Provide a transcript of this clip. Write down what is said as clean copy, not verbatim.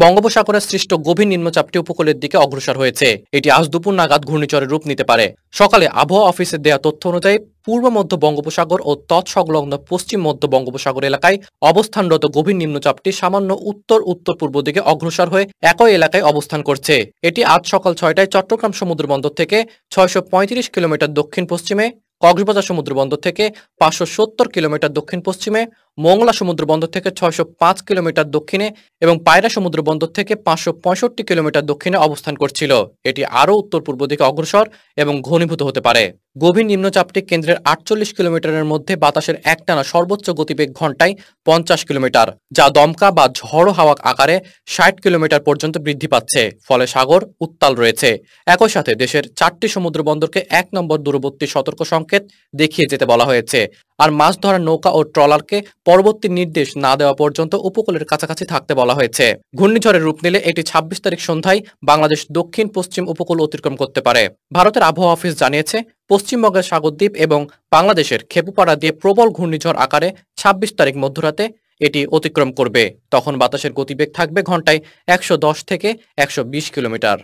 বঙ্গোপসাগরে সৃষ্ট গভীর নিম্নচাপটি উপকূলের দিকে অগ্রসর হয়েছে। এটি আজ দুপুর নাগাদ ঘূর্ণিঝড়ের রূপ নিতে পারে। সকালে আবহাওয়া অফিসের দেয়া তথ্য অনুযায়ী পূর্ব মধ্য বঙ্গোপসাগর ও তৎসংলগ্ন পশ্চিম মধ্য বঙ্গোপসাগর এলাকায় অবস্থানরত গভীর নিম্নচাপটি সামান্য উত্তর উত্তর পূর্ব দিকে অগ্রসর হয়ে একই এলাকায় অবস্থান করছে। এটি আজ সকাল ৬টায় চট্টগ্রাম সমুদ্রবন্দর থেকে ৬৩৫ কিলোমিটার দক্ষিণ পশ্চিমে, কক্সবাজার সমুদ্রবন্দর থেকে ৫৭০ কিলোমিটার দক্ষিণ পশ্চিমে, মোংলা সমুদ্রবন্দর থেকে ৬০৫ কিলোমিটার দক্ষিণে এবং পায়রা সমুদ্রবন্দর থেকে ৫৬৫ কিলোমিটার দক্ষিণে অবস্থান করছিল। এটি আরও উত্তর পূর্ব দিকে অগ্রসর এবং ঘনীভূত হতে পারে। গভীর নিম্নচাপটি কেন্দ্রের ৪৮ কিলোমিটারের মধ্যে বাতাসের একটানা সর্বোচ্চ গতিবেগ ঘন্টায় ৫০ কিলোমিটার, যা দমকা বা ঝড়ো হাওয়া আকারে ৬০ কিলোমিটার পর্যন্ত বৃদ্ধি পাচ্ছে। ফলে সাগর উত্তাল রয়েছে। একই সাথে দেশের ৪টি সমুদ্রবন্দরকে ১ নম্বর দূরবর্তী সতর্ক সংকেত দেখিয়ে যেতে বলা হয়েছে। আর মাছ ধরার নৌকা ও ট্রলারকে পরবর্তী নির্দেশ না দেওয়া পর্যন্ত উপকূলের কাছাকাছি থাকতে বলা হয়েছে। ঘূর্ণিঝড়ের রূপ নিলে এটি ২৬ তারিখ সন্ধ্যায় বাংলাদেশ দক্ষিণ পশ্চিম উপকূল অতিক্রম করতে পারে। ভারতের আবহাওয়া অফিস জানিয়েছে, পশ্চিমবঙ্গের সাগরদ্বীপ এবং বাংলাদেশের খেপুপাড়া দিয়ে প্রবল ঘূর্ণিঝড় আকারে ২৬ তারিখ মধ্যরাতে এটি অতিক্রম করবে। তখন বাতাসের গতিবেগ থাকবে ঘন্টায় ১১০ থেকে ১২০ কিলোমিটার।